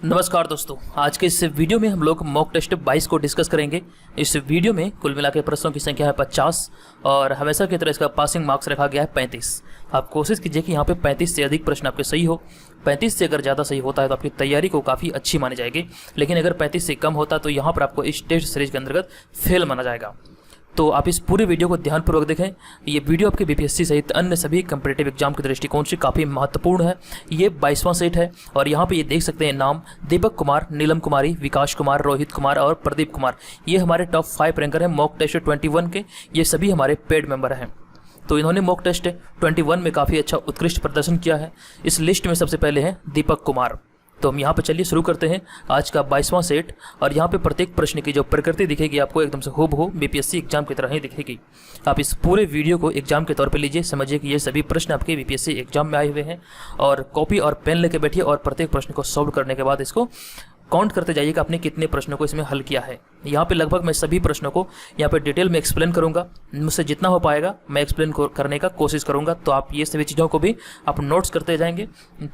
नमस्कार दोस्तों, आज के इस वीडियो में हम लोग मॉक टेस्ट 22 को डिस्कस करेंगे। इस वीडियो में कुल मिला के प्रश्नों की संख्या है 50 और हमेशा की तरह इसका पासिंग मार्क्स रखा गया है 35। आप कोशिश कीजिए कि यहाँ पे 35 से अधिक प्रश्न आपके सही हो। 35 से अगर ज़्यादा सही होता है तो आपकी तैयारी को काफ़ी अच्छी मानी जाएगी, लेकिन अगर 35 से कम होता तो यहाँ पर आपको इस टेस्ट सीरीज के अंतर्गत फेल माना जाएगा। तो आप इस पूरे वीडियो को ध्यानपूर्वक देखें। ये वीडियो आपके बीपीएससी सहित अन्य सभी कम्पिटेटिव एग्जाम के दृष्टिकोण से काफ़ी महत्वपूर्ण है। ये 22वां सेट है और यहाँ पे ये देख सकते हैं नाम दीपक कुमार, नीलम कुमारी, विकास कुमार, रोहित कुमार और प्रदीप कुमार। ये हमारे टॉप 5 रैंकर हैं मॉक टेस्ट 21 के। ये सभी हमारे पेड मेंबर हैं। तो इन्होंने मॉक टेस्ट 21 में काफ़ी अच्छा उत्कृष्ट प्रदर्शन किया है। इस लिस्ट में सबसे पहले हैं दीपक कुमार। तो हम यहाँ पे चलिए शुरू करते हैं आज का 22वां सेट। और यहाँ पे प्रत्येक प्रश्न की जो प्रकृति दिखेगी आपको एकदम से हूबहू बीपीएससी एग्जाम की तरह ही दिखेगी। आप इस पूरे वीडियो को एग्जाम के तौर पे लीजिए, समझिए कि ये सभी प्रश्न आपके बीपीएससी एग्जाम में आए हुए हैं। और कॉपी और पेन लेके बैठिए और प्रत्येक प्रश्न को सॉल्व करने के बाद इसको काउंट करते जाइए कि आपने कितने प्रश्नों को इसमें हल किया है। यहाँ पे लगभग मैं सभी प्रश्नों को यहाँ पे डिटेल में एक्सप्लेन करूँगा। मुझसे जितना हो पाएगा मैं एक्सप्लेन करने का कोशिश करूँगा। तो आप ये सभी चीज़ों को भी आप नोट्स करते जाएंगे।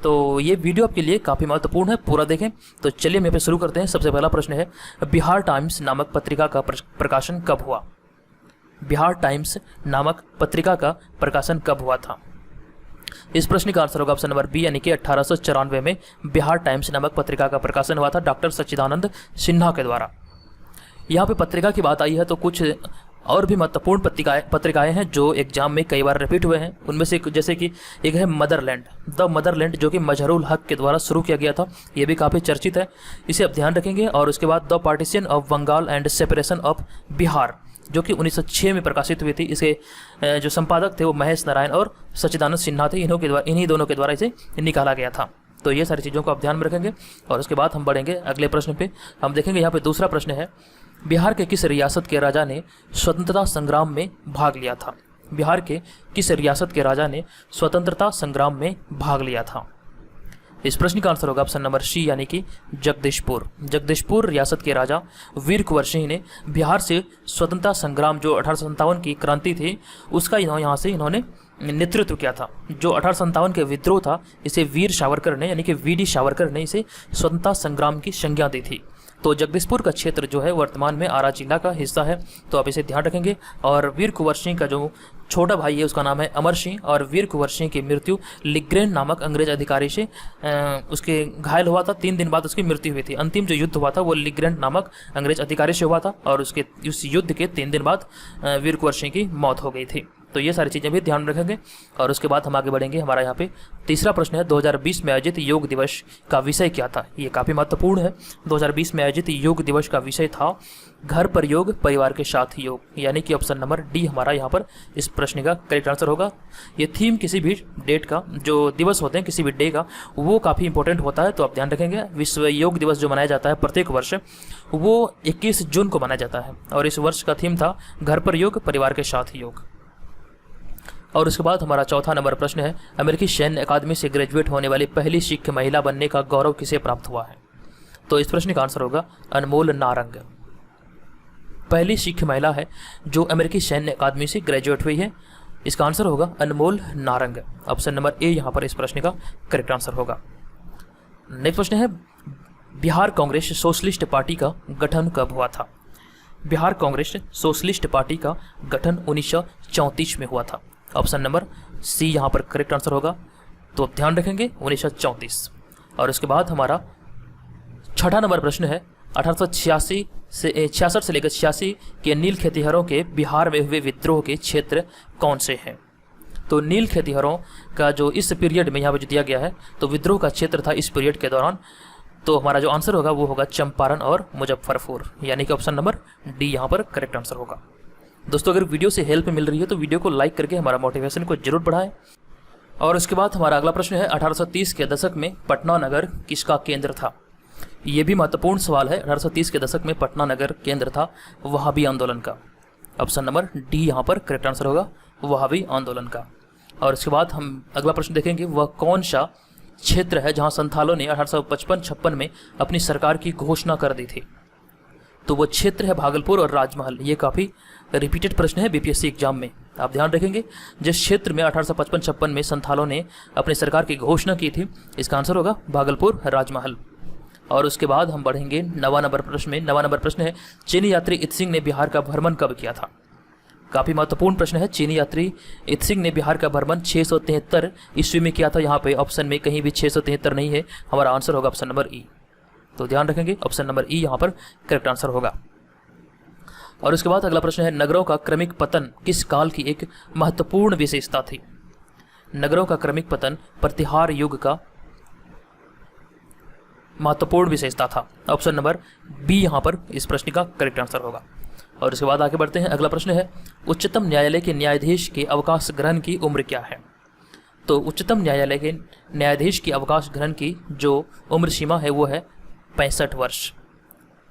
तो ये वीडियो आपके लिए काफ़ी महत्वपूर्ण है, पूरा देखें। तो चलिए हम यहाँ पे शुरू करते हैं। सबसे पहला प्रश्न है, बिहार टाइम्स नामक पत्रिका का प्रकाशन कब हुआ? बिहार टाइम्स नामक पत्रिका का प्रकाशन कब हुआ था? इस प्रश्न का आंसर होगा ऑप्शन नंबर बी, यानी कि 1894 में बिहार टाइम्स नामक पत्रिका का प्रकाशन हुआ था डॉक्टर सच्चिदानंद सिन्हा के द्वारा। यहाँ पे पत्रिका की बात आई है तो कुछ और भी महत्वपूर्ण पत्रिकाएं हैं जो एग्जाम में कई बार रिपीट हुए हैं। उनमें से जैसे कि एक है मदरलैंड, द मदरलैंड, जो कि मजहरुल हक के द्वारा शुरू किया गया था। ये भी काफ़ी चर्चित है, इसे आप ध्यान रखेंगे। और उसके बाद the partition of Bengal and separation of Bihar, जो कि 1906 में प्रकाशित हुई थी। इसके जो संपादक थे वो महेश नारायण और सच्चिदानंद सिन्हा थे। इन्हीं दोनों के द्वारा इसे निकाला गया था। तो ये सारी चीज़ों को आप ध्यान में रखेंगे। और उसके बाद हम बढ़ेंगे अगले प्रश्न पे। हम देखेंगे यहाँ पे दूसरा प्रश्न है, बिहार के किस रियासत के राजा ने स्वतंत्रता संग्राम में भाग लिया था? बिहार के किस रियासत के राजा ने स्वतंत्रता संग्राम में भाग लिया था? इस प्रश्न का आंसर होगा ऑप्शन नंबर सी, यानी कि जगदीशपुर। जगदीशपुर रियासत के राजा वीर कुंवर सिंह ने बिहार से स्वतंत्रता संग्राम, जो 1857 की क्रांति थी, उसका यहाँ से इन्होंने नेतृत्व किया था। जो 1857 के विद्रोह था, इसे वीर सावरकर ने, यानी कि वीडी सावरकर ने इसे स्वतंत्रता संग्राम की संज्ञा दी थी। तो जगदीशपुर का क्षेत्र जो है वर्तमान में आरा जिला का हिस्सा है। तो आप इसे ध्यान रखेंगे। और वीर कुंवर सिंह का जो छोटा भाई है उसका नाम है अमर सिंह। और वीर कुंवर सिंह की मृत्यु लिग्रेन नामक अंग्रेज अधिकारी से उसके घायल हुआ था। 3 दिन बाद उसकी मृत्यु हुई थी। अंतिम जो युद्ध हुआ था वो लिग्रेन नामक अंग्रेज अधिकारी से हुआ था और उस युद्ध के 3 दिन बाद वीर कुंवर सिंह की मौत हो गई थी। तो ये सारी चीज़ें भी ध्यान में रखेंगे। और उसके बाद हम आगे बढ़ेंगे। हमारा यहाँ पे तीसरा प्रश्न है, 2020 में आयोजित योग दिवस का विषय क्या था? ये काफ़ी महत्वपूर्ण है। 2020 में आयोजित योग दिवस का विषय था घर पर योग, परिवार के साथ योग, यानी कि ऑप्शन नंबर डी हमारा यहाँ पर इस प्रश्न का करेक्ट आंसर होगा। ये थीम किसी भी डेट का, जो दिवस होते हैं किसी भी डे का, वो काफ़ी इंपॉर्टेंट होता है। तो आप ध्यान रखेंगे। विश्व योग दिवस जो मनाया जाता है प्रत्येक वर्ष, वो 21 जून को मनाया जाता है। और इस वर्ष का थीम था घर पर योग, परिवार के साथ योग। और उसके बाद हमारा चौथा नंबर प्रश्न है, अमेरिकी सैन्य अकादमी से ग्रेजुएट होने वाली पहली सिख महिला बनने का गौरव किसे प्राप्त हुआ है? तो इस प्रश्न का आंसर होगा अनमोल नारंग। पहली सिख महिला है जो अमेरिकी सैन्य अकादमी से ग्रेजुएट हुई है। इसका आंसर होगा अनमोल नारंग। ऑप्शन नंबर ए यहाँ पर इस प्रश्न का करेक्ट आंसर होगा। नेक्स्ट प्रश्न है, बिहार कांग्रेस सोशलिस्ट पार्टी का गठन कब हुआ था? बिहार कांग्रेस सोशलिस्ट पार्टी का गठन 1934 में हुआ था। ऑप्शन नंबर सी यहाँ पर करेक्ट आंसर होगा। तो आप ध्यान रखेंगे 1934। और उसके बाद हमारा छठा नंबर प्रश्न है, 1866 से लेकर 86 के नील खेतिहरों के बिहार में हुए विद्रोह के क्षेत्र कौन से हैं? तो नील खेतिहरों का जो इस पीरियड में यहाँ पर जो दिया गया है, तो विद्रोह का क्षेत्र था इस पीरियड के दौरान। तो हमारा जो आंसर होगा वो होगा चंपारण और मुजफ्फरपुर, यानी कि ऑप्शन नंबर डी यहाँ पर करेक्ट आंसर होगा। दोस्तों, अगर वीडियो से हेल्प मिल रही है तो वीडियो को लाइक करके हमारा मोटिवेशन को जरूर बढ़ाएं। और उसके बाद हमारा अगला प्रश्न है, 1830 के दशक में पटना नगर किसका केंद्र था? ये भी महत्वपूर्ण सवाल है। 1830 के दशक में पटना नगर केंद्र था वहाबी आंदोलन का। ऑप्शन नंबर डी यहाँ पर करेक्ट आंसर होगा, वहाबी आंदोलन का। और इसके बाद हम अगला प्रश्न देखेंगे, वह कौन सा क्षेत्र है जहाँ संथालों ने 1855-56 में अपनी सरकार की घोषणा कर दी थी? तो वो क्षेत्र है भागलपुर और राजमहल। ये काफ़ी रिपीटेड प्रश्न है बीपीएससी एग्जाम में, आप ध्यान रखेंगे। जिस क्षेत्र में 1855-56 में संथालों ने अपनी सरकार की घोषणा की थी, इसका आंसर होगा भागलपुर राजमहल। और उसके बाद हम बढ़ेंगे 9वां नंबर प्रश्न में। 9वां नंबर प्रश्न है, चीनी यात्री इत्सिंग ने बिहार का भ्रमण कब किया था? काफ़ी महत्वपूर्ण प्रश्न है। चीनी यात्री इत्सिंग ने बिहार का भ्रमण 673 ईस्वी में किया था। यहाँ पे ऑप्शन में कहीं भी 673 नहीं है, हमारा आंसर होगा ऑप्शन नंबर ई। तो ध्यान रखेंगे, ऑप्शन नंबर ई यहाँ पर करेक्ट आंसर होगा। और उसके बाद अगला प्रश्न है, नगरों का क्रमिक पतन किस काल की एक महत्वपूर्ण विशेषता थी? नगरों का क्रमिक पतन प्रतिहार युग का महत्वपूर्ण विशेषता था। ऑप्शन नंबर बी यहाँ पर इस प्रश्न का करेक्ट आंसर होगा। और उसके बाद आगे बढ़ते हैं। अगला प्रश्न है, उच्चतम न्यायालय के न्यायाधीश के अवकाश ग्रहण की उम्र क्या है? तो उच्चतम न्यायालय के न्यायाधीश की अवकाश ग्रहण की जो उम्र सीमा है वो है 65 वर्ष,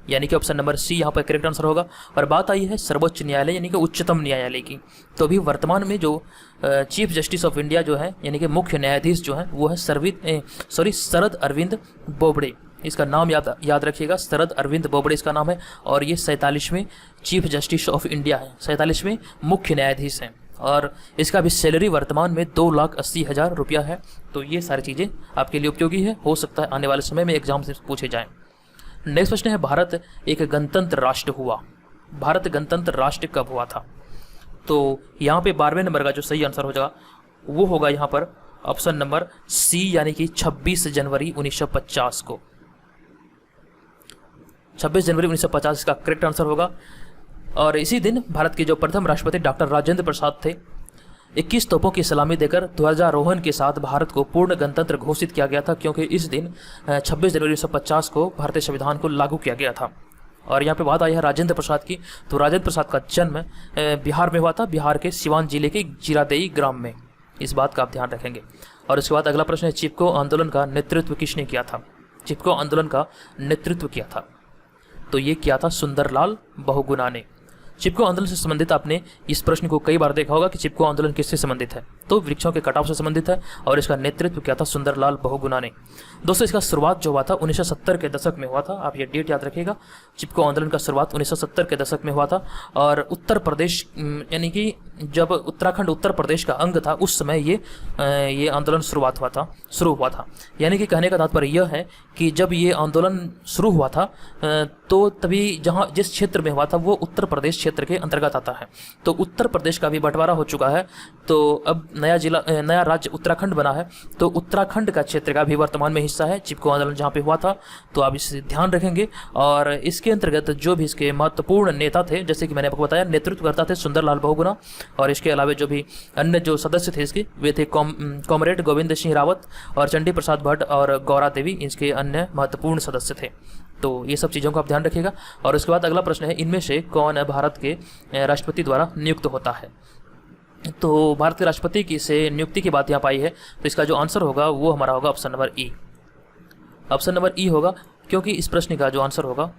यानी कि ऑप्शन नंबर सी यहाँ पर करेक्ट आंसर होगा। और बात आई है सर्वोच्च न्यायालय यानी कि उच्चतम न्यायालय की, तो अभी वर्तमान में जो चीफ जस्टिस ऑफ इंडिया जो है यानी कि मुख्य न्यायाधीश जो है वो है शरद अरविंद बोबड़े। इसका नाम याद रखिएगा, शरद अरविंद बोबड़े इसका नाम है। और ये 47वें चीफ जस्टिस ऑफ इंडिया है, 47वें मुख्य न्यायाधीश हैं। और इसका भी सैलरी वर्तमान में 2,80,000 रुपया है। तो ये सारी चीज़ें आपके लिए उपयोगी है, हो सकता है आने वाले समय में एग्जाम से पूछे जाएँ। नेक्स्ट प्रश्न है, भारत एक गणतंत्र राष्ट्र हुआ। भारत गणतंत्र राष्ट्र कब हुआ था? तो यहाँ पे 12वें नंबर का जो सही आंसर हो जाएगा वो होगा यहाँ पर ऑप्शन नंबर सी, यानी कि 26 जनवरी 1950 को। 26 जनवरी 1950 इसका करेक्ट आंसर होगा। और इसी दिन भारत के जो प्रथम राष्ट्रपति डॉक्टर राजेंद्र प्रसाद थे, 21 तोपों की सलामी देकर ध्वजारोहण के साथ भारत को पूर्ण गणतंत्र घोषित किया गया था, क्योंकि इस दिन 26 जनवरी 1950 को भारतीय संविधान को लागू किया गया था। और यहाँ पे बात आई है राजेंद्र प्रसाद की, तो राजेंद्र प्रसाद का जन्म बिहार में हुआ था, बिहार के सिवान जिले के जीरादेई ग्राम में। इस बात का आप ध्यान रखेंगे। और उसके बाद अगला प्रश्न है, चिपको आंदोलन का नेतृत्व किसने किया था? चिपको आंदोलन का नेतृत्व किया था, तो ये किया था सुंदरलाल बहुगुणा ने। चिपको आंदोलन से संबंधित आपने इस प्रश्न को कई बार देखा होगा कि चिपको आंदोलन किससे संबंधित है, तो वृक्षों के कटाव से संबंधित है। और इसका नेतृत्व किया था सुंदरलाल बहुगुणा ने। दोस्तों, इसका शुरुआत जो हुआ था 1970 के दशक में हुआ था, आप ये डेट याद रखिएगा। चिपको आंदोलन का शुरुआत 1970 के दशक में हुआ था। और उत्तर प्रदेश यानी कि जब उत्तराखंड उत्तर प्रदेश का अंग था उस समय ये आंदोलन शुरू हुआ था। यानी कि कहने का तात्पर्य यह है कि जब ये आंदोलन शुरू हुआ था तो तभी जिस क्षेत्र में हुआ था वो उत्तर प्रदेश क्षेत्र के अंतर्गत आता है। तो उत्तर प्रदेश का भी बंटवारा हो चुका है, तो अब नया राज्य उत्तराखंड बना है, तो उत्तराखंड का क्षेत्र का भी वर्तमान में हिस्सा है चिपको आंदोलन जहाँ पे हुआ था। तो आप इसे ध्यान रखेंगे। और इसके अंतर्गत जो भी इसके महत्वपूर्ण नेता थे, जैसे कि मैंने आपको बताया, नेतृत्व करता थे सुंदरलाल बहुगुणा। और इसके अलावा जो भी अन्य जो सदस्य थे इसके, वे थे कॉमरेड गोविंद सिंह रावत और चंडी प्रसाद भट्ट और गौरा देवी, इसके अन्य महत्वपूर्ण सदस्य थे। तो ये सब चीज़ों को आप ध्यान रखिएगा। और उसके बाद अगला प्रश्न है, इनमें से कौन भारत के राष्ट्रपति द्वारा नियुक्त होता है? तो भारत के राष्ट्रपति की से नियुक्ति की बात यहाँ पाई है, तो इसका जो आंसर होगा वो हमारा होगा ऑप्शन नंबर ई। ऑप्शन नंबर ई होगा, क्योंकि इस प्रश्न का जो आंसर होगा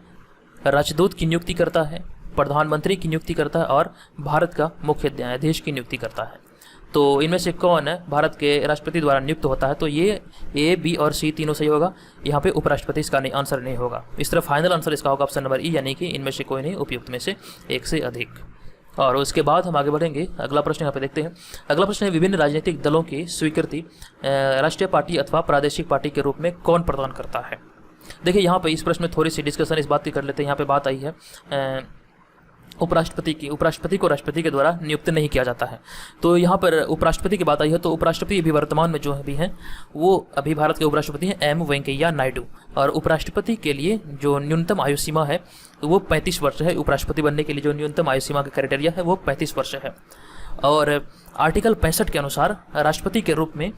राजदूत की नियुक्ति करता है, प्रधानमंत्री की नियुक्ति करता है और भारत का मुख्य न्यायाधीश की नियुक्ति करता है। तो इनमें से कौन है भारत के राष्ट्रपति द्वारा नियुक्त होता है? तो ये ए, बी और सी तीनों सही होगा। यहाँ पे उपराष्ट्रपति इसका नहीं आंसर नहीं होगा। इस तरह फाइनल आंसर इसका होगा ऑप्शन नंबर ई, यानी कि इनमें से कोई नहीं, उपयुक्त में से एक से अधिक। और उसके बाद हम आगे बढ़ेंगे। अगला प्रश्न यहाँ पे देखते हैं। अगला प्रश्न है, विभिन्न राजनीतिक दलों की स्वीकृति राष्ट्रीय पार्टी अथवा प्रादेशिक पार्टी के रूप में कौन प्रदान करता है? देखिए, यहाँ पे इस प्रश्न में थोड़ी सी डिस्कशन इस बात की कर लेते हैं। यहाँ पे बात आई है उपराष्ट्रपति को राष्ट्रपति के द्वारा नियुक्त नहीं किया जाता है। तो यहाँ पर उपराष्ट्रपति की बात आई है, तो उपराष्ट्रपति अभी वर्तमान में जो अभी हैं वो अभी भारत के उपराष्ट्रपति हैं एम वेंकैया नायडू। और उपराष्ट्रपति के लिए जो न्यूनतम आयु सीमा है वो 35 वर्ष है। उपराष्ट्रपति बनने के लिए जो न्यूनतम आयु सीमा का क्राइटेरिया है वो 35 वर्ष है। और आर्टिकल 65 के अनुसार राष्ट्रपति के रूप में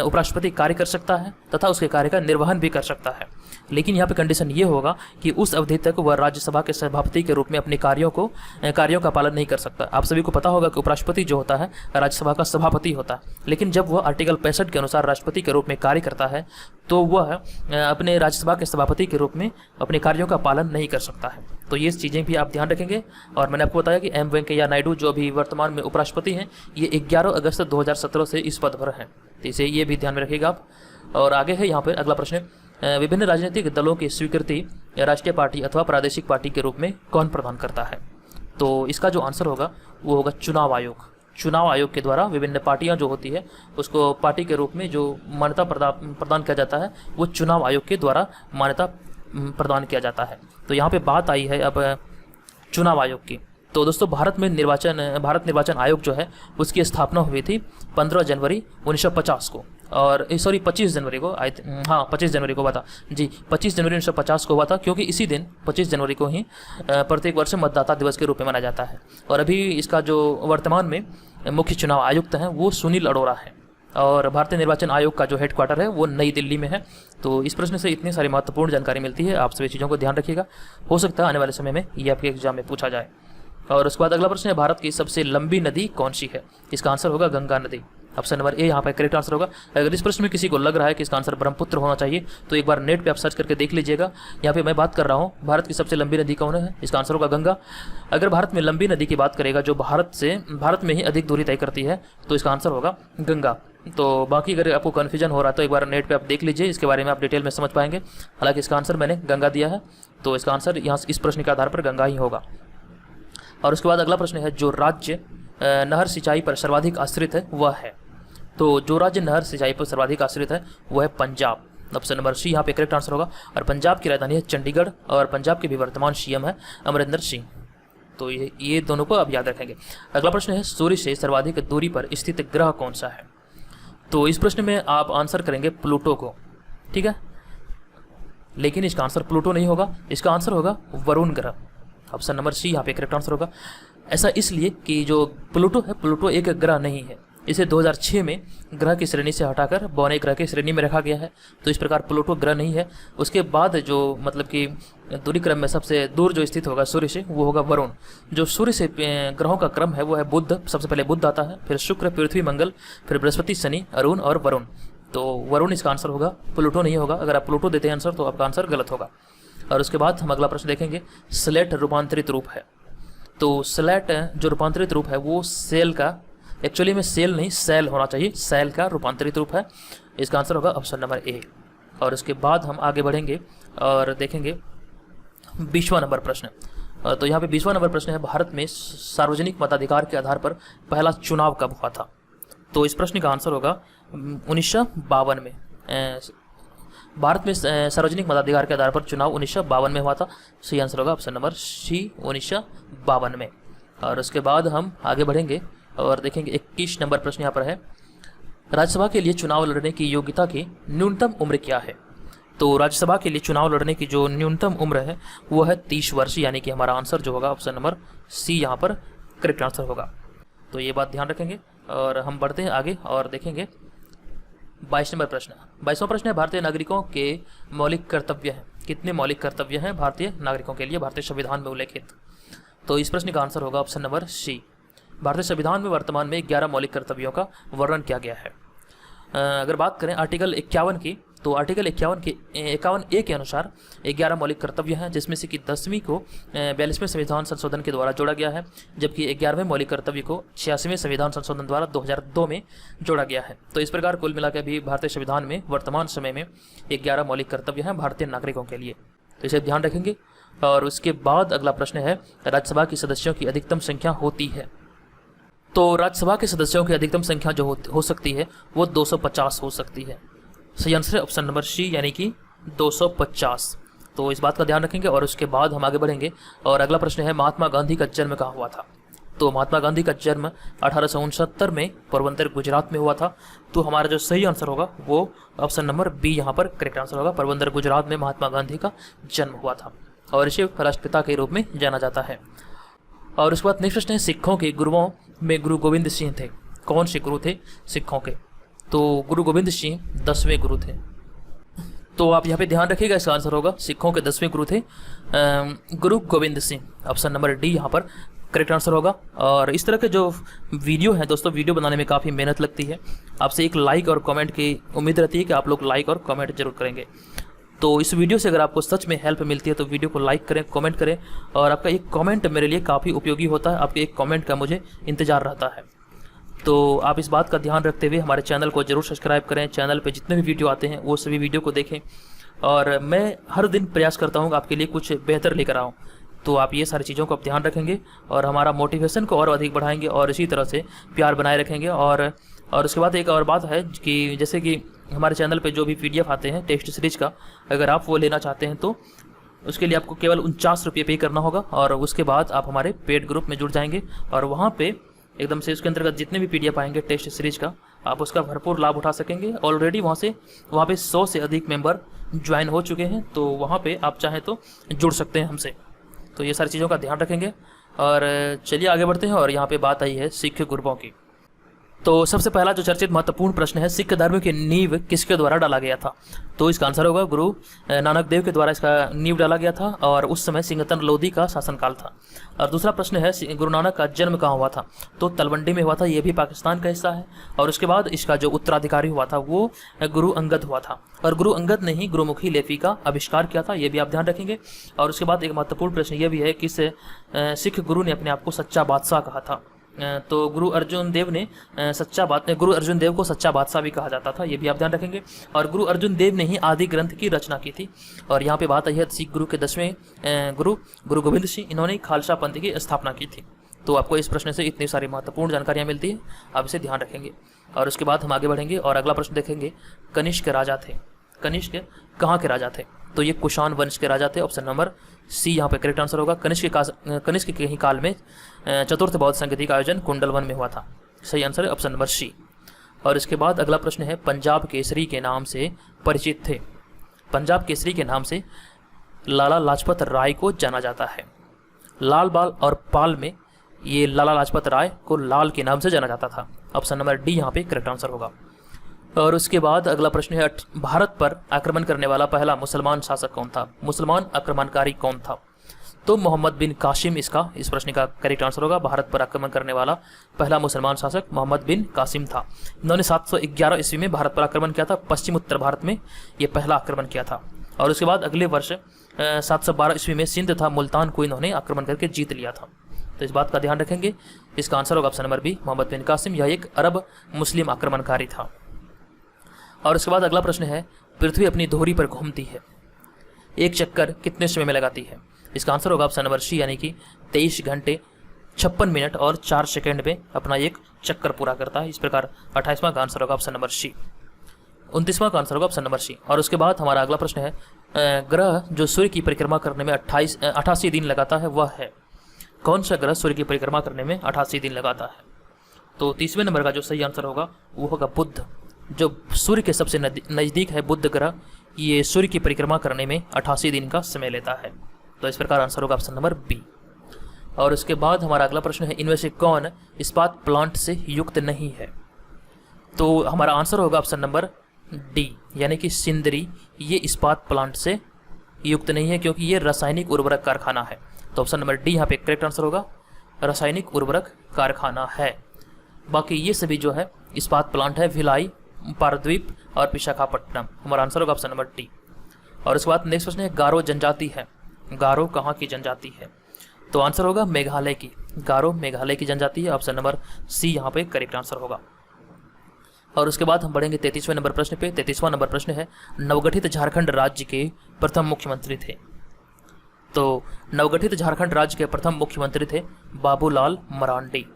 उपराष्ट्रपति कार्य कर सकता है तथा उसके कार्य का निर्वहन भी कर सकता है। लेकिन यहाँ पे कंडीशन ये होगा कि उस अवधि तक वह राज्यसभा के सभापति के रूप में अपने कार्यों का पालन नहीं कर सकता। आप सभी को पता होगा कि उपराष्ट्रपति जो होता है राज्यसभा का सभापति होता है, लेकिन जब वह आर्टिकल 65 के अनुसार राष्ट्रपति के रूप में कार्य करता है तो वह अपने राज्यसभा के सभापति के रूप में अपने कार्यों का पालन नहीं कर सकता है। तो ये चीज़ें भी आप ध्यान रखेंगे। और मैंने आपको बताया कि एम वेंकैया नायडू जो अभी वर्तमान में उपराष्ट्रपति हैं, ये 11 अगस्त 2017 से इस पद पर हैं, तो इसे ये भी ध्यान में रखिएगा आप। और आगे है यहाँ पर अगला प्रश्न, विभिन्न राजनीतिक दलों की स्वीकृति राष्ट्रीय पार्टी अथवा प्रादेशिक पार्टी के रूप में कौन प्रदान करता है? तो इसका जो आंसर होगा वो होगा चुनाव आयोग। चुनाव आयोग के द्वारा विभिन्न पार्टियां जो होती है उसको पार्टी के रूप में जो मान्यता प्रदान किया जाता है वो चुनाव आयोग के द्वारा मान्यता प्रदान किया जाता है। तो यहाँ पे बात आई है अब चुनाव आयोग की। तो दोस्तों भारत निर्वाचन आयोग जो है उसकी स्थापना हुई थी 15 जनवरी 1950 को, और सॉरी 25 जनवरी को 25 जनवरी को हुआ था जी, 25 जनवरी 1950 को हुआ था, क्योंकि इसी दिन 25 जनवरी को ही प्रत्येक वर्ष मतदाता दिवस के रूप में मनाया जाता है। और अभी इसका जो वर्तमान में मुख्य चुनाव आयुक्त हैं वो सुनील अरोड़ा है, और भारतीय निर्वाचन आयोग का जो हेडक्वार्टर है वो नई दिल्ली में है। तो इस प्रश्न से इतनी सारी महत्वपूर्ण जानकारी मिलती है, आप सभी चीज़ों को ध्यान रखिएगा, हो सकता है आने वाले समय में ये आपके एग्जाम में पूछा जाए। और उसके बाद अगला प्रश्न है, भारत की सबसे लंबी नदी कौन सी है? इसका आंसर होगा गंगा नदी। ऑप्शन नंबर ए यहाँ पर करेक्ट आंसर होगा। अगर इस प्रश्न में किसी को लग रहा है कि इसका आंसर ब्रह्मपुत्र होना चाहिए तो एक बार नेट पे आप सर्च करके देख लीजिएगा। यहाँ पे मैं बात कर रहा हूँ भारत की सबसे लंबी नदी कौन है, इसका आंसर होगा गंगा। अगर भारत में लंबी नदी की बात करेगा जो भारत में ही अधिक दूरी तय करती है तो इसका आंसर होगा गंगा। तो बाकी अगर आपको कन्फ्यूजन हो रहा है तो एक बार नेट पे आप देख लीजिए, इसके बारे में आप डिटेल में समझ पाएंगे। हालांकि इसका आंसर मैंने गंगा दिया है, तो इसका आंसर यहाँ इस प्रश्न के आधार पर गंगा ही होगा। और उसके बाद अगला प्रश्न है, जो राज्य नहर सिंचाई पर सर्वाधिक आश्रित है वह है? तो जो राज्य नहर सिंचाई पर सर्वाधिक आश्रित है वह है पंजाब। ऑप्शन नंबर सी यहाँ पे करेक्ट आंसर होगा। और पंजाब की राजधानी है चंडीगढ़, और पंजाब के भी वर्तमान सीएम है अमरिंदर सिंह। तो ये दोनों को अब याद रखेंगे। अगला प्रश्न है, सूर्य से सर्वाधिक दूरी पर स्थित ग्रह कौन सा है? तो इस प्रश्न में आप आंसर करेंगे प्लूटो को, ठीक है, लेकिन इसका आंसर प्लूटो नहीं होगा, इसका आंसर होगा वरुण ग्रह। ऑप्शन नंबर सी यहाँ पे करेक्ट आंसर होगा। ऐसा इसलिए कि जो प्लूटो है, प्लूटो एक ग्रह नहीं है, इसे 2006 में ग्रह की श्रेणी से हटाकर बौने ग्रह की श्रेणी में रखा गया है। तो इस प्रकार प्लूटो ग्रह नहीं है। उसके बाद जो मतलब कि दूरी क्रम में सबसे दूर जो स्थित होगा सूर्य से वो होगा वरुण। जो सूर्य से ग्रहों का क्रम है वो है बुध, सबसे पहले बुध आता है, फिर शुक्र, पृथ्वी, मंगल, फिर बृहस्पति, शनि, अरुण और वरुण। तो वरुण इसका आंसर होगा, प्लूटो नहीं होगा। अगर आप प्लूटो देते हैं आंसर तो आपका आंसर गलत होगा। और उसके बाद हम अगला प्रश्न देखेंगे, स्लेट रूपांतरित रूप है। तो स्लेट जो रूपांतरित रूप है वो सेल का, एक्चुअली में सेल नहीं सेल होना चाहिए, सेल का रूपांतरित रूप है। इसका आंसर होगा ऑप्शन नंबर ए। और उसके बाद हम आगे बढ़ेंगे और देखेंगे 20वां नंबर प्रश्न। तो यहाँ पे 20वां नंबर प्रश्न है, भारत में सार्वजनिक मताधिकार के आधार पर पहला चुनाव कब हुआ था? तो इस प्रश्न का आंसर होगा 1952 में। भारत में सार्वजनिक मताधिकार के आधार पर चुनाव 1952 में हुआ था। सही आंसर होगा ऑप्शन नंबर सी, 1952 में। और उसके बाद हम आगे बढ़ेंगे और देखेंगे 21 नंबर प्रश्न यहाँ पर है, राज्यसभा के लिए चुनाव लड़ने की योग्यता की न्यूनतम उम्र क्या है? तो राज्यसभा के लिए चुनाव लड़ने की जो न्यूनतम उम्र है वो है 30 वर्ष, यानी कि हमारा आंसर जो होगा ऑप्शन नंबर सी यहाँ पर करेक्ट आंसर होगा। तो ये बात ध्यान रखेंगे। और हम बढ़ते हैं आगे और देखेंगे 22 नंबर प्रश्न। 22वां प्रश्न है, भारतीय नागरिकों के मौलिक कर्तव्य हैं। कितने मौलिक कर्तव्य हैं भारतीय नागरिकों के लिए भारतीय संविधान में उल्लेखित? तो इस प्रश्न का आंसर होगा ऑप्शन नंबर सी। भारतीय संविधान में वर्तमान में 11 मौलिक कर्तव्यों का वर्णन किया गया है। अगर बात करें आर्टिकल 51 की, तो आर्टिकल 51 ए के अनुसार 11 मौलिक कर्तव्य हैं, जिसमें से कि 10वीं को 42वें संविधान संशोधन के द्वारा जोड़ा गया है, जबकि 11वें मौलिक कर्तव्य को 86वें संविधान संशोधन द्वारा 2002 में जोड़ा गया है। तो इस प्रकार कुल मिलाकर भी भारतीय संविधान में वर्तमान समय में 11 मौलिक कर्तव्य हैं भारतीय नागरिकों के लिए, तो इसे ध्यान रखेंगे। और उसके बाद अगला प्रश्न है, राज्यसभा की सदस्यों की अधिकतम संख्या होती है? तो राज्यसभा के सदस्यों की अधिकतम संख्या जो हो सकती है वो 250 हो सकती है। सही आंसर है ऑप्शन नंबर सी, यानी कि 250। तो इस बात का ध्यान रखेंगे। और उसके बाद हम आगे बढ़ेंगे और अगला प्रश्न है, महात्मा गांधी का जन्म कहाँ हुआ था? तो महात्मा गांधी का जन्म 1869 में पोरबंदर गुजरात में हुआ था। तो हमारा जो सही आंसर होगा वो ऑप्शन नंबर बी यहाँ पर करेक्ट आंसर होगा। पोरबंदर गुजरात में महात्मा गांधी का जन्म हुआ था और इसे राष्ट्रपिता के रूप में जाना जाता है। और उसके बाद नेक्स्ट प्रश्न है, सिखों के गुरुओं में गुरु गोविंद सिंह थे। कौन से गुरु थे सिखों के? तो गुरु गोविंद सिंह 10वें गुरु थे। तो आप यहाँ पे ध्यान रखिएगा, इसका आंसर होगा सिखों के 10वें गुरु थे गुरु Govind Singh. Option number D यहाँ पर करेक्ट आंसर होगा। और इस तरह के जो वीडियो है दोस्तों, वीडियो बनाने में काफ़ी मेहनत लगती है। आपसे एक लाइक और कमेंट की उम्मीद रहती है कि आप लोग लाइक और कमेंट जरूर करेंगे। तो इस वीडियो से अगर आपको सच में हेल्प मिलती है तो वीडियो को लाइक करें, कमेंट करें। और आपका एक कमेंट मेरे लिए काफ़ी उपयोगी होता है, आपके एक कमेंट का मुझे इंतज़ार रहता है। तो आप इस बात का ध्यान रखते हुए हमारे चैनल को जरूर सब्सक्राइब करें। चैनल पे जितने भी वीडियो आते हैं वो सभी वीडियो को देखें। और मैं हर दिन प्रयास करता हूँ आपके लिए कुछ बेहतर लेकर आऊँ। तो आप ये सारी चीज़ों को आप ध्यान रखेंगे और हमारा मोटिवेशन को और अधिक बढ़ाएंगे और इसी तरह से प्यार बनाए रखेंगे। और और उसके बाद एक और बात है कि जैसे कि हमारे चैनल पे जो भी PDF आते हैं टेस्ट सीरीज का, अगर आप वो लेना चाहते हैं तो उसके लिए आपको केवल 49 रुपये पे करना होगा, और उसके बाद आप हमारे पेड ग्रुप में जुड़ जाएंगे, और वहाँ पे एकदम से उसके अंतर्गत जितने भी PDF आएंगे टेस्ट सीरीज का, आप उसका भरपूर लाभ उठा सकेंगे। ऑलरेडी वहाँ पे 100 से अधिक मेंबर ज्वाइन हो चुके हैं, तो वहाँ पे आप चाहें तो जुड़ सकते हैं हमसे। तो ये सारी चीज़ों का ध्यान रखेंगे। और चलिए आगे बढ़ते हैं। और यहाँ पे बात आई है सिख गुरुओं की। तो सबसे पहला जो चर्चित महत्वपूर्ण प्रश्न है, सिख धर्म की नींव किसके द्वारा डाला गया था? तो इसका आंसर होगा गुरु नानक देव के द्वारा इसका नींव डाला गया था, और उस समय सिंघतन लोधी का शासनकाल था। और दूसरा प्रश्न है गुरु नानक का जन्म कहाँ हुआ था? तो तलवंडी में हुआ था, ये भी पाकिस्तान का हिस्सा है। और उसके बाद इसका जो उत्तराधिकारी हुआ था वो गुरु अंगद हुआ था, और गुरु अंगद ने ही गुरुमुखी लिपि का आविष्कार किया था, ये भी आप ध्यान रखेंगे। और उसके बाद एक महत्वपूर्ण प्रश्न ये भी है कि सिख गुरु ने अपने आप को सच्चा बादशाह कहा था। तो गुरु अर्जुन देव को सच्चा बादशाह भी कहा जाता था, ये भी आप ध्यान रखेंगे। और गुरु अर्जुन देव ने ही आदि ग्रंथ की रचना की थी। और यहाँ पे बात आई है सिख गुरु के 10वें गुरु गोविंद सिंह, इन्होंने खालसा पंथ की स्थापना की थी। तो आपको इस प्रश्न से इतनी सारी महत्वपूर्ण जानकारियाँ मिलती है, आप इसे ध्यान रखेंगे। और उसके बाद हम आगे बढ़ेंगे और अगला प्रश्न देखेंगे, कनिष्क राजा थे। कनिष्क कहाँ के राजा थे? तो ये कुषाण वंश के राजा थे। ऑप्शन नंबर सी यहाँ पे करेक्ट आंसर होगा। कनिष्क के ही काल में चतुर्थ बौद्ध संगति का आयोजन कुंडलवन में हुआ था। सही आंसर है ऑप्शन नंबर सी। और इसके बाद अगला प्रश्न है, पंजाब केसरी के नाम से परिचित थे। पंजाब केसरी के नाम से लाला लाजपत राय को जाना जाता है। लाल बाल और पाल में ये लाला लाजपत राय को लाल के नाम से जाना जाता था। ऑप्शन नंबर डी यहाँ पे करेक्ट आंसर होगा। और उसके बाद अगला प्रश्न है, भारत पर आक्रमण करने वाला पहला मुसलमान शासक कौन था? मुसलमान आक्रमणकारी कौन था? तो मोहम्मद बिन कासिम इस प्रश्न का करेक्ट आंसर होगा। भारत पर आक्रमण करने वाला पहला मुसलमान शासक मोहम्मद बिन कासिम था। इन्होंने 711 ईस्वी में भारत पर आक्रमण किया था। पश्चिम उत्तर भारत में ये पहला आक्रमण किया था। और उसके बाद अगले वर्ष 712 ईस्वी में सिंध तथा मुल्तान को इन्होंने आक्रमण करके जीत लिया था। तो इस बात का ध्यान रखेंगे। इसका आंसर होगा ऑप्शन नंबर बी, मोहम्मद बिन कासिम। यह एक अरब मुस्लिम आक्रमणकारी था। और उसके बाद अगला प्रश्न है, पृथ्वी अपनी धुरी पर घूमती है, एक चक्कर कितने समय में लगाती है? इसका आंसर होगा ऑप्शन नंबर सी, यानी कि 23 घंटे 56 मिनट और 4 सेकंड में अपना एक चक्कर पूरा करता है। इस प्रकार 28वां का आंसर होगा ऑप्शन नंबर सी। 29वां का आंसर होगा ऑप्शन नंबर सी। और उसके बाद हमारा अगला प्रश्न है, ग्रह जो सूर्य की परिक्रमा करने में 88 दिन लगाता है वह है? कौन सा ग्रह सूर्य की परिक्रमा करने में 88 दिन लगाता है? तो 30वें नंबर का जो सही आंसर होगा वो होगा बुध। जो सूर्य के सबसे नज़दीक है बुध ग्रह, ये सूर्य की परिक्रमा करने में 88 दिन का समय लेता है। तो इस प्रकार आंसर होगा ऑप्शन नंबर बी। और उसके बाद हमारा अगला प्रश्न है, इनमें से कौन इस्पात प्लांट से युक्त नहीं है? तो हमारा आंसर होगा ऑप्शन नंबर डी, यानी कि सिंदरी ये इस्पात प्लांट से युक्त नहीं है, क्योंकि ये रासायनिक उर्वरक कारखाना है। तो ऑप्शन नंबर डी यहाँ पे करेक्ट आंसर होगा, रासायनिक उर्वरक कारखाना है। बाकी ये सभी जो है इस्पात प्लांट है भिलाई, पारद्वीप और विशाखापट्टनम। हमारा आंसर होगा ऑप्शन नंबर डी। और उसके बाद नेक्स्ट प्रश्न है, गारो जनजाति है, गारो कहाँ की जनजाति है? तो आंसर होगा मेघालय की। गारो मेघालय की जनजाति है। ऑप्शन नंबर सी यहाँ पे करेक्ट आंसर होगा। और उसके बाद हम बढ़ेंगे 33वें नंबर प्रश्न पे। 33वां नंबर प्रश्न है, नवगठित झारखंड राज्य के प्रथम मुख्यमंत्री थे। तो नवगठित झारखंड राज्य के प्रथम मुख्यमंत्री थे Babulal Marandi.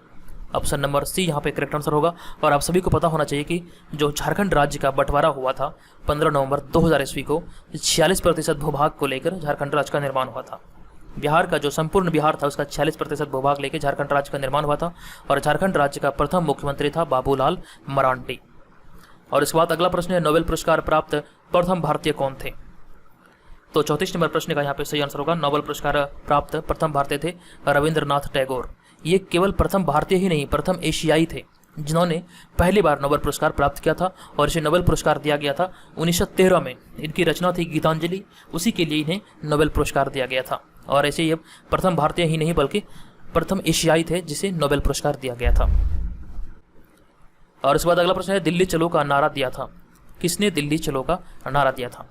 Option number C यहाँ पे करेक्ट आंसर होगा। और आप सभी को पता होना चाहिए कि जो झारखंड राज्य का बंटवारा हुआ था 15 नवंबर 2000 ईस्वी को, 46% भूभाग को लेकर झारखंड राज्य का निर्माण हुआ था। बिहार का जो संपूर्ण बिहार था उसका 46% भूभाग लेकर झारखंड राज्य का निर्माण हुआ था। और झारखंड राज्य का प्रथम मुख्यमंत्री था बाबूलाल मरांडी। और इसके बाद अगला प्रश्न है, नोबेल पुरस्कार प्राप्त प्रथम भारतीय कौन थे? तो 34 नंबर प्रश्न का यहाँ पे सही आंसर होगा, नोबेल पुरस्कार प्राप्त प्रथम भारतीय थे रविंद्रनाथ टैगोर। ये केवल प्रथम भारतीय ही नहीं, प्रथम एशियाई थे जिन्होंने पहली बार नोबेल पुरस्कार प्राप्त किया था। और इसे नोबेल पुरस्कार दिया गया था 1913 में। इनकी रचना थी गीतांजलि, उसी के लिए इन्हें नोबेल पुरस्कार दिया गया था। और ऐसे ये प्रथम भारतीय ही नहीं बल्कि प्रथम एशियाई थे जिसे नोबेल पुरस्कार दिया गया था। और इसके बाद अगला प्रश्न है, दिल्ली चलो का नारा दिया था, किसने दिल्ली चलो का नारा दिया था?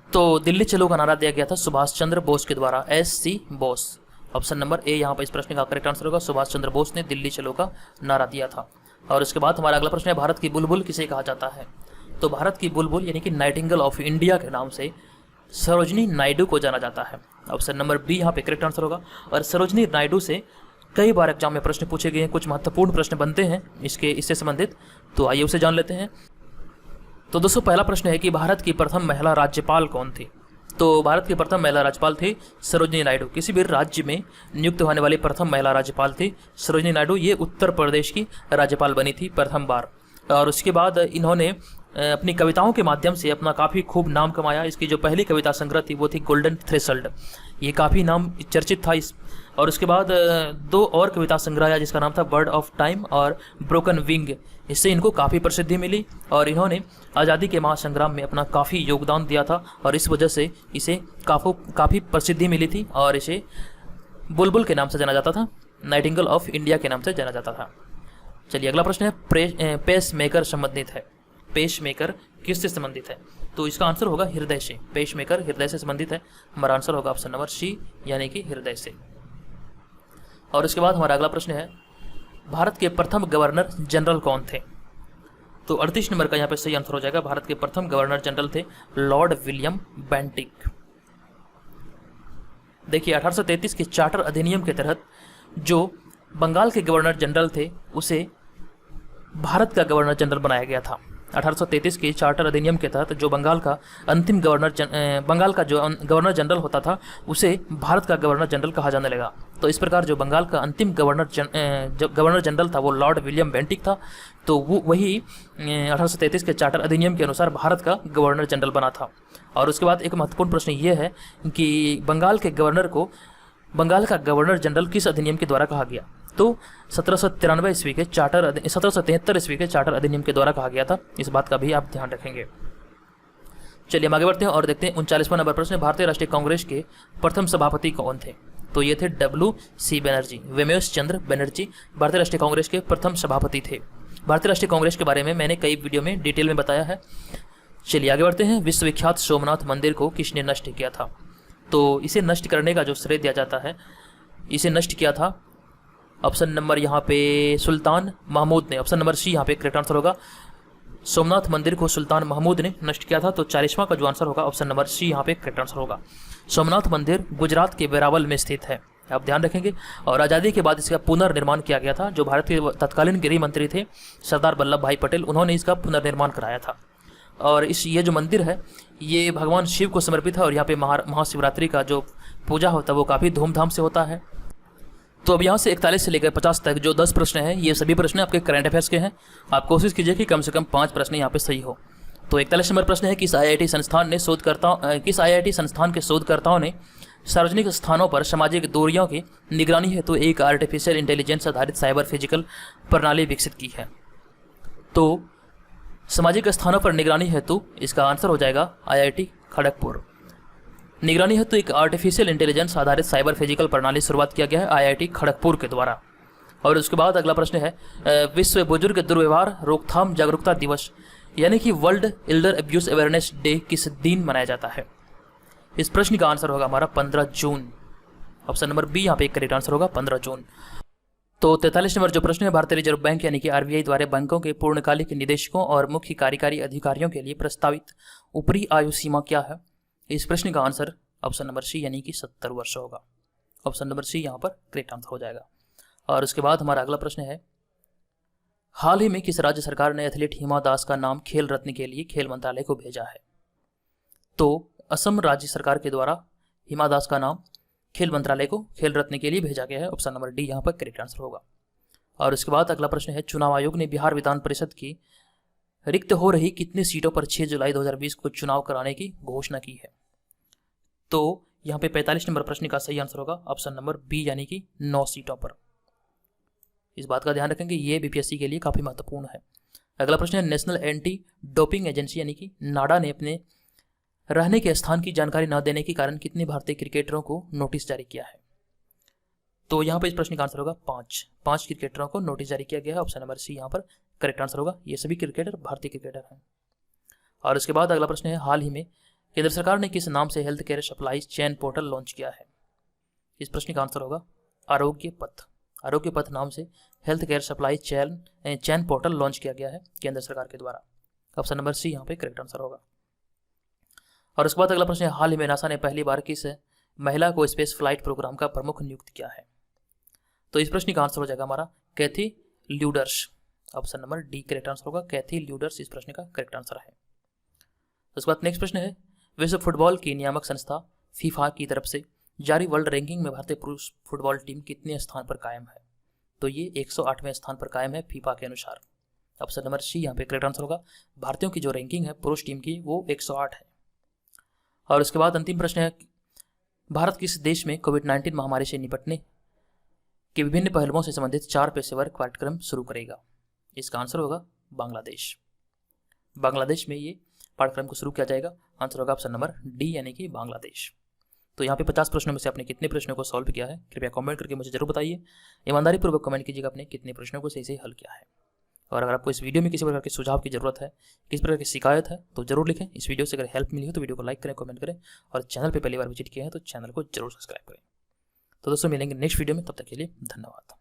तो दिल्ली चलो का नारा दिया गया था सुभाष चंद्र बोस के द्वारा, SC Bose. Option number A यहाँ पर इस प्रश्न का करेक्ट आंसर होगा, सुभाष चंद्र बोस ने दिल्ली चलो का नारा दिया था। और उसके बाद हमारा अगला प्रश्न है, भारत की बुलबुल किसे कहा जाता है? तो भारत की बुलबुल यानी कि नाइटिंगेल ऑफ इंडिया के नाम से सरोजनी नायडू को जाना जाता है। ऑप्शन नंबर बी यहाँ पे करेक्ट आंसर होगा। और सरोजनी नायडू से कई बार एग्जाम में प्रश्न पूछे गए हैं, कुछ महत्वपूर्ण प्रश्न बनते हैं इससे संबंधित, तो आइए उसे जान लेते हैं। तो दोस्तों पहला प्रश्न है कि भारत की प्रथम महिला राज्यपाल कौन थी? तो भारत की प्रथम महिला राज्यपाल थी सरोजिनी नायडू। किसी भी राज्य में नियुक्त होने वाली प्रथम महिला राज्यपाल थी सरोजिनी नायडू। ये उत्तर प्रदेश की राज्यपाल बनी थी प्रथम बार। और उसके बाद इन्होंने अपनी कविताओं के माध्यम से अपना काफ़ी खूब नाम कमाया। इसकी जो पहली कविता संग्रह थी वो थी गोल्डन थ्रेशोल्ड, ये काफ़ी नाम चर्चित था इस। और उसके बाद दो और कविता संग्रह आया जिसका नाम था बर्ड ऑफ टाइम और ब्रोकन विंग। इससे इनको काफ़ी प्रसिद्धि मिली और इन्होंने आज़ादी के महासंग्राम में अपना काफ़ी योगदान दिया था और इस वजह से इसे काफ़ी प्रसिद्धि मिली थी और इसे बुलबुल के नाम से जाना जाता था, नाइटिंगेल ऑफ इंडिया के नाम से जाना जाता था। चलिए अगला प्रश्न है पेस मेकर संबंधित है। पेस मेकर किससे संबंधित है? तो इसका आंसर होगा हृदय से। पेस मेकर हृदय से संबंधित है। हमारा आंसर होगा ऑप्शन नंबर सी यानी कि हृदय से। और उसके बाद हमारा अगला प्रश्न है भारत के प्रथम गवर्नर जनरल कौन थे? तो 38 नंबर का यहाँ पे सही आंसर हो जाएगा। भारत के प्रथम गवर्नर जनरल थे लॉर्ड विलियम बेंटिक। देखिए 1833 के चार्टर अधिनियम के तहत जो बंगाल के गवर्नर जनरल थे उसे भारत का गवर्नर जनरल बनाया गया था। 1833 के चार्टर अधिनियम के तहत जो बंगाल का जो गवर्नर जनरल होता था उसे भारत का गवर्नर जनरल कहा जाने लगा। तो इस प्रकार जो बंगाल का अंतिम गवर्नर जनरल था वो लॉर्ड विलियम बेंटिक था। तो वो वही 1833 के चार्टर अधिनियम के अनुसार भारत का गवर्नर जनरल बना था। और उसके बाद एक महत्वपूर्ण प्रश्न ये है कि बंगाल के गवर्नर को बंगाल का गवर्नर जनरल किस अधिनियम के द्वारा कहा गया? तो 1773 ईस्वी के 1773 ईस्वी के चार्टर अधिनियम के द्वारा कहा गया था। इस बात का भी आप ध्यान रखेंगे। चलिए हम आगे बढ़ते हैं और देखते हैं 39वां नंबर प्रश्न। भारतीय राष्ट्रीय कांग्रेस के प्रथम सभापति कौन थे? तो ये थे WC बनर्जी, वेमेश चंद्र बनर्जी भारतीय राष्ट्रीय कांग्रेस के प्रथम सभापति थे। भारतीय राष्ट्रीय कांग्रेस के बारे में मैंने कई वीडियो में डिटेल में बताया है। चलिए आगे बढ़ते हैं। विश्वविख्यात सोमनाथ मंदिर को किसने नष्ट किया था? तो इसे नष्ट करने का जो श्रेय दिया जाता है, इसे नष्ट किया था ऑप्शन नंबर यहाँ पे सुल्तान महमूद ने। ऑप्शन नंबर सी यहाँ पे करेक्ट आंसर होगा। सोमनाथ मंदिर को सुल्तान महमूद ने नष्ट किया था। तो 40वां का जो आंसर होगा ऑप्शन नंबर सी यहाँ पे करेक्ट आंसर होगा। सोमनाथ मंदिर गुजरात के वेरावल में स्थित है, आप ध्यान रखेंगे। और आज़ादी के बाद इसका पुनर्निर्माण किया गया था। जो भारत के तत्कालीन गृह मंत्री थे सरदार वल्लभ भाई पटेल, उन्होंने इसका पुनर्निर्माण कराया था। और ये जो मंदिर है ये भगवान शिव को समर्पित है और यहाँ पे महाशिवरात्रि का जो पूजा होता है वो काफ़ी धूमधाम से होता है। तो अब यहाँ से 41 से लेकर 50 तक जो 10 प्रश्न हैं ये सभी प्रश्न आपके करंट अफेयर्स के हैं। आप कोशिश कीजिए कि कम से कम 5 प्रश्न यहाँ पे सही हो। तो 41 नंबर प्रश्न है किस IIT संस्थान के शोधकर्ताओं ने सार्वजनिक स्थानों पर सामाजिक दूरियों की निगरानी हेतु एक आर्टिफिशियल इंटेलिजेंस आधारित साइबर फिजिकल प्रणाली विकसित की है? तो सामाजिक स्थानों पर निगरानी हेतु इसका आंसर हो जाएगा IIT खड़गपुर। निगरानी हेतु एक आर्टिफिशियल इंटेलिजेंस आधारित साइबर फिजिकल प्रणाली शुरुआत किया गया है IIT खड़गपुर के द्वारा। और उसके बाद अगला प्रश्न है विश्व बुजुर्ग दुर्व्यवहार रोकथाम जागरूकता दिवस यानी कि world Elder abuse awareness day किस दिन मनाया जाता है? इस प्रश्न का आंसर होगा हमारा 15 जून। ऑप्शन नंबर बी यहाँ पे करेक्ट आंसर होगा 15 जून। तो 43 नंबर जो प्रश्न है भारतीय रिजर्व बैंक यानी कि RBI द्वारा बैंकों के पूर्णकालिक निदेशकों और मुख्य कार्यकारी अधिकारियों के लिए प्रस्तावित ऊपरी आयु सीमा क्या है? इस प्रश्न का आंसर ऑप्शन नंबर सी यानी कि 70 वर्ष होगा। ऑप्शन नंबर सी यहाँ पर करेक्ट आंसर हो जाएगा। और उसके बाद हमारा अगला प्रश्न है हाल ही में किस राज्य सरकार ने एथलीट हिमा दास का नाम खेल रत्न के लिए खेल मंत्रालय को भेजा है? तो असम राज्य सरकार के द्वारा हिमा दास का नाम खेल मंत्रालय को खेल रत्न के लिए भेजा गया है। ऑप्शन नंबर डी यहाँ पर करेक्ट आंसर होगा। और उसके बाद अगला प्रश्न है चुनाव आयोग ने बिहार विधान परिषद की रिक्त हो रही कितनी सीटों पर 6 जुलाई 2020 को चुनाव कराने की घोषणा की है? तो यहाँ पे 45 नंबर प्रश्न का सही आंसर होगा ऑप्शन नंबर बी यानी कि 9 सीटों पर। इस बात का ध्यान रखेंगे, ये BPSC के लिए काफ़ी महत्वपूर्ण है। अगला प्रश्न है नेशनल एंटी डोपिंग एजेंसी यानी कि नाडा ने अपने रहने के स्थान की जानकारी न देने के कारण कितने भारतीय क्रिकेटरों को नोटिस जारी किया है? तो यहाँ पर इस प्रश्न का आंसर होगा 5 क्रिकेटरों को नोटिस जारी किया गया है। ऑप्शन नंबर सी यहाँ पर करेक्ट आंसर होगा। ये सभी क्रिकेटर भारतीय क्रिकेटर हैं। और उसके बाद अगला प्रश्न है हाल ही में केंद्र सरकार ने किस नाम से health care supply chain portal launch किया है? इस प्रश्न का आंसर होगा आरोग्य पथ नाम से health care supply chain portal launch किया गया है केंद्र सरकार के द्वारा। ऑप्शन नंबर सी यहाँ पे करेक्ट आंसर होगा। और उसके बाद अगला प्रश्न है हाल ही में नासा ने पहली बार किस महिला को स्पेस फ्लाइट प्रोग्राम का प्रमुख नियुक्त किया है? तो इस प्रश्न का आंसर हो जाएगा हमारा Kathy Lueders. Option number D correct answer होगा, कैथी ल्यूडर्स इस प्रश्न का करेक्ट आंसर है। उसके बाद नेक्स्ट प्रश्न है, विश्व फुटबॉल की नियामक संस्था फीफा की तरफ से जारी वर्ल्ड रैंकिंग में भारतीय पुरुष फुटबॉल टीम कितने स्थान पर कायम है? तो ये 108वें स्थान पर कायम है फीफा के अनुसार। ऑप्शन नंबर सी यहाँ पे करेक्ट आंसर होगा। भारतीयों की जो रैंकिंग है पुरुष टीम की वो 108 है। और उसके बाद अंतिम प्रश्न है, भारत किस देश में कोविड-19 महामारी से निपटने के विभिन्न पहलुओं से संबंधित 4 पेशेवर पाठ्यक्रम शुरू करेगा? इसका आंसर होगा बांग्लादेश। बांग्लादेश में ये पाठ्यक्रम को शुरू किया जाएगा। आंसर होगा ऑप्शन नंबर डी यानी कि बांग्लादेश। तो यहाँ पे 50 प्रश्नों में से आपने कितने प्रश्नों को सॉल्व किया है, कृपया कमेंट करके मुझे जरूर बताइए। ईमानदारी पूर्वक कमेंट कीजिएगा आपने कितने प्रश्नों को सही से हल किया है। और अगर आपको इस वीडियो में किसी प्रकार के सुझाव की जरूरत है, किस प्रकार की शिकायत है, तो जरूर लिखें। इस वीडियो से अगर हेल्प मिली हो तो वीडियो को लाइक करें, कमेंट करें और चैनल पर पहली बार विजिट किया है तो चैनल को जरूर सब्सक्राइब करें। तो दोस्तों मिलेंगे नेक्स्ट वीडियो में, तब तक के लिए धन्यवाद।